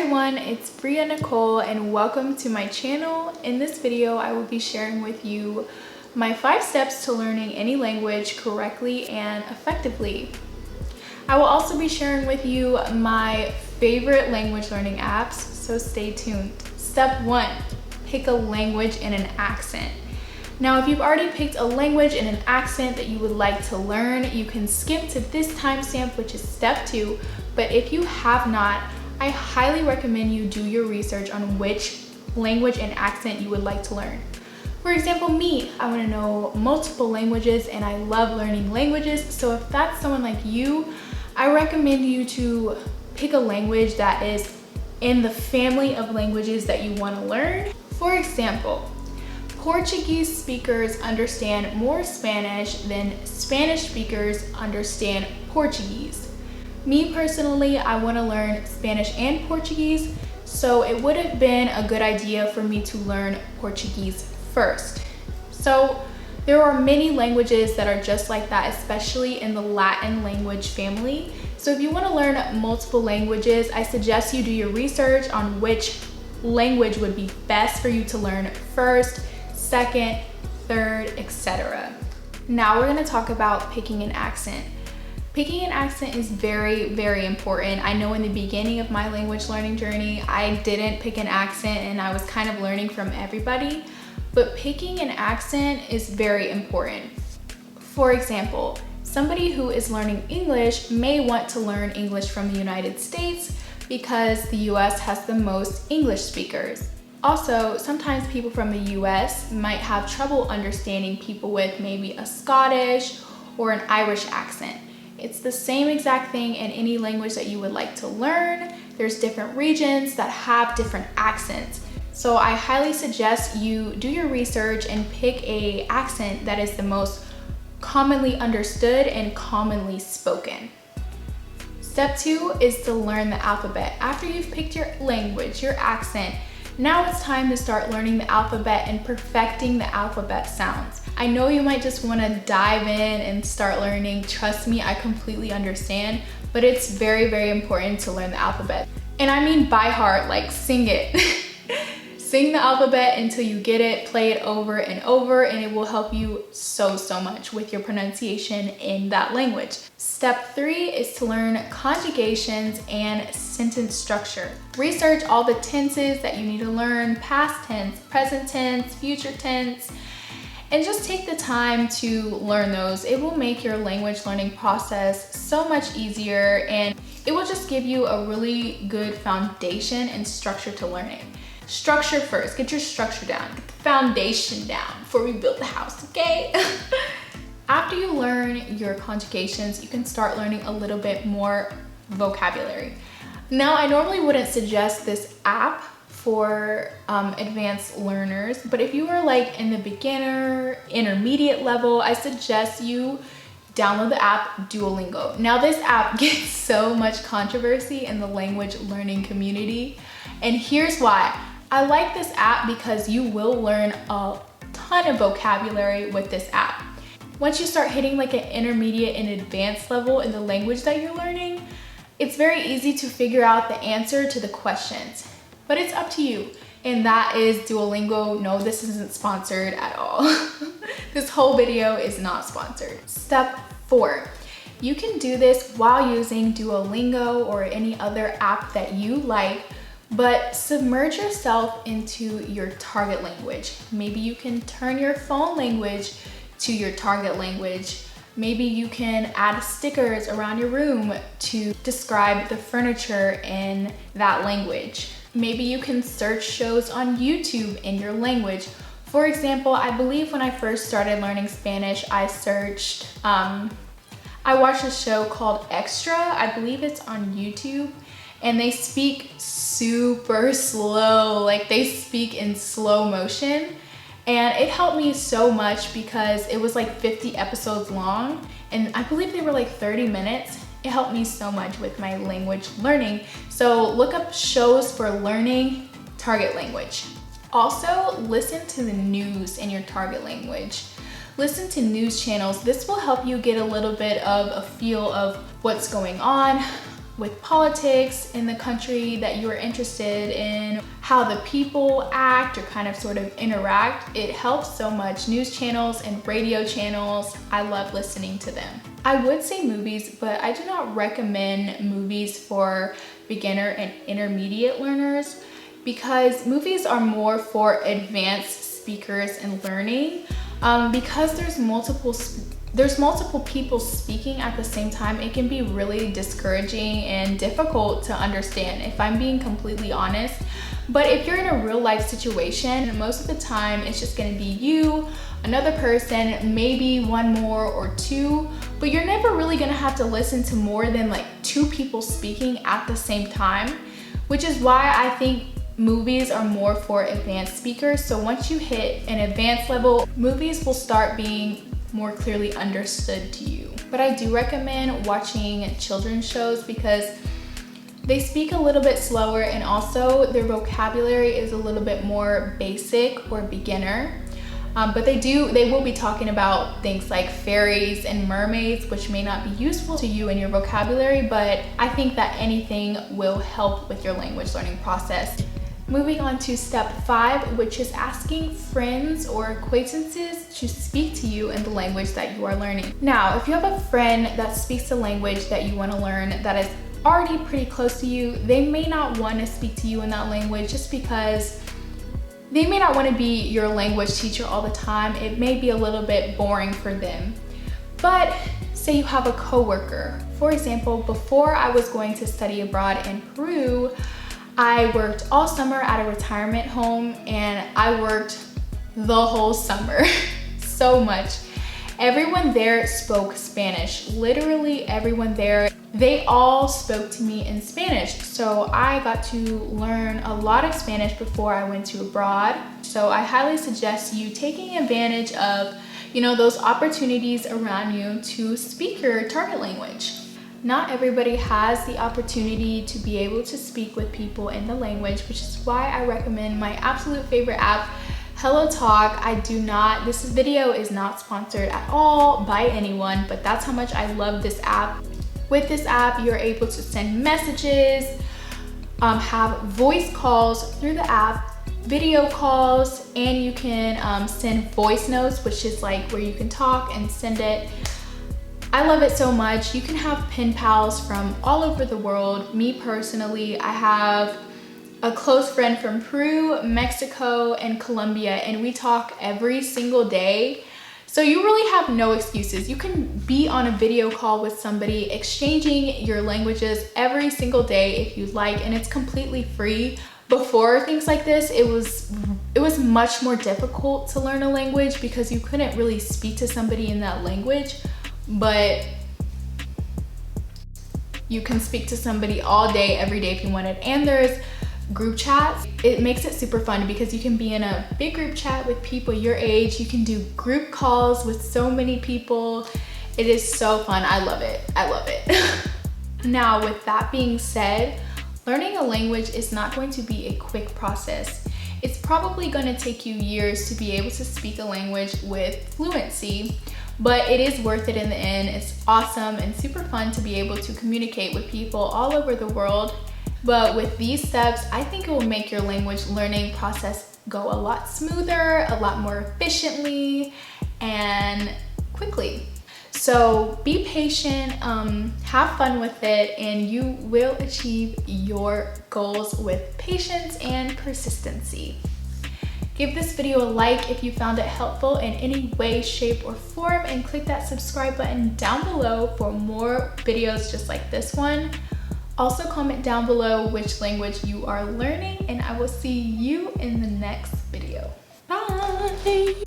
everyone, it's Bria Nicole and welcome to my channel. In this video, I will be sharing with you my 5 steps to learning any language correctly and effectively. I will also be sharing with you my favorite language learning apps, so stay tuned. Step 1, pick a language and an accent. Now, if you've already picked a language and an accent that you would like to learn, you can skip to this timestamp, which is step 2. But if you have not, I highly recommend you do your research on which language and accent you would like to learn. For example, me, I want to know multiple languages and I love learning languages. So if that's someone like you, I recommend you to pick a language that is in the family of languages that you want to learn. For example, Portuguese speakers understand more Spanish than Spanish speakers understand Portuguese. Me personally, I want to learn Spanish and Portuguese, so it would have been a good idea for me to learn Portuguese first. So there are many languages that are just like that, especially in the Latin language family. So if you want to learn multiple languages, I suggest you do your research on which language would be best for you to learn first, second, third, etc. Now we're going to talk about picking an accent. Picking an accent is very, very important. I know in the beginning of my language learning journey, I didn't pick an accent and I was kind of learning from everybody, but picking an accent is very important. For example, somebody who is learning English may want to learn English from the United States because the US has the most English speakers. Also, sometimes people from the US might have trouble understanding people with maybe a Scottish or an Irish accent. It's the same exact thing in any language that you would like to learn. There's different regions that have different accents. So I highly suggest you do your research and pick an accent that is the most commonly understood and commonly spoken. Step 2 is to learn the alphabet. After you've picked your language, your accent, now it's time to start learning the alphabet and perfecting the alphabet sounds. I know you might just want to dive in and start learning. Trust me, I completely understand, but it's very, very important to learn the alphabet. And I mean by heart, like sing it. Sing the alphabet until you get it, play it over and over, and it will help you so much with your pronunciation in that language. Step 3 is to learn conjugations and sentence structure. Research all the tenses that you need to learn: past tense, present tense, future tense, and just take the time to learn those. It will make your language learning process so much easier, and it will just give you a really good foundation and structure to learning. Structure first, get your structure down, get the foundation down before we build the house, okay? After you learn your conjugations, you can start learning a little bit more vocabulary. Now, I normally wouldn't suggest this app for advanced learners, but if you are like in the beginner, intermediate level, I suggest you download the app Duolingo. Now, this app gets so much controversy in the language learning community, and here's why. I like this app because you will learn a ton of vocabulary with this app. Once you start hitting like an intermediate and advanced level in the language that you're learning, it's very easy to figure out the answer to the questions, but it's up to you. And that is Duolingo. No, this isn't sponsored at all. This whole video is not sponsored. Step 4. You can do this while using Duolingo or any other app that you like, but submerge yourself into your target language. Maybe you can turn your phone language to your target language. Maybe you can add stickers around your room to describe the furniture in that language. Maybe you can search shows on YouTube in your language. For example, I believe when I first started learning Spanish, I watched a show called Extra. I believe it's on YouTube, and they speak super slow, like they speak in slow motion. And it helped me so much because it was like 50 episodes long, and I believe they were like 30 minutes. It helped me so much with my language learning. So look up shows for learning target language. Also, listen to the news in your target language. Listen to news channels. This will help you get a little bit of a feel of what's going on. with politics in the country that you are interested in, how the people act or kind of sort of interact. It helps so much. News channels and radio channels, I love listening to them. I would say movies, but I do not recommend movies for beginner and intermediate learners because movies are more for advanced speakers and learning. Because there's multiple people speaking at the same time, it can be really discouraging and difficult to understand, if I'm being completely honest. But if you're in a real life situation, most of the time it's just gonna be you, another person, maybe one more or two, but you're never really gonna have to listen to more than like 2 people speaking at the same time, which is why I think movies are more for advanced speakers. So once you hit an advanced level, movies will start being more clearly understood to you. But I do recommend watching children's shows because they speak a little bit slower and also their vocabulary is a little bit more basic or beginner. But they will be talking about things like fairies and mermaids, which may not be useful to you in your vocabulary, but I think that anything will help with your language learning process. Moving on to step 5, which is asking friends or acquaintances to speak to you in the language that you are learning. Now, if you have a friend that speaks the language that you want to learn that is already pretty close to you, they may not want to speak to you in that language just because they may not want to be your language teacher all the time. It may be a little bit boring for them. But say you have a coworker. For example, before I was going to study abroad in Peru, I worked all summer at a retirement home and I worked the whole summer so much. Everyone there spoke Spanish, literally everyone there. They all spoke to me in Spanish. So I got to learn a lot of Spanish before I went to abroad. So I highly suggest you taking advantage of, those opportunities around you to speak your target language. Not everybody has the opportunity to be able to speak with people in the language, which is why I recommend my absolute favorite app, Hello Talk. This video is not sponsored at all by anyone, but that's how much I love this app. With this app, you're able to send messages, have voice calls through the app, video calls, and you can send voice notes, which is like where you can talk and send it. I love it so much. You can have pen pals from all over the world. Me personally, I have a close friend from Peru, Mexico, and Colombia, and we talk every single day. So you really have no excuses. You can be on a video call with somebody, exchanging your languages every single day if you like, and it's completely free. Before things like this, it was much more difficult to learn a language because you couldn't really speak to somebody in that language. But you can speak to somebody all day, every day if you wanted. And there's group chats. It makes it super fun because you can be in a big group chat with people your age. You can do group calls with so many people. It is so fun. I love it. I love it. Now, with that being said, learning a language is not going to be a quick process. It's probably going to take you years to be able to speak a language with fluency. But it is worth it in the end. It's awesome and super fun to be able to communicate with people all over the world. But with these steps, I think it will make your language learning process go a lot smoother, a lot more efficiently, and quickly. So be patient, have fun with it, and you will achieve your goals with patience and persistency. Give this video a like if you found it helpful in any way, shape, or form, and click that subscribe button down below for more videos just like this one. Also comment down below which language you are learning, and I will see you in the next video. Bye!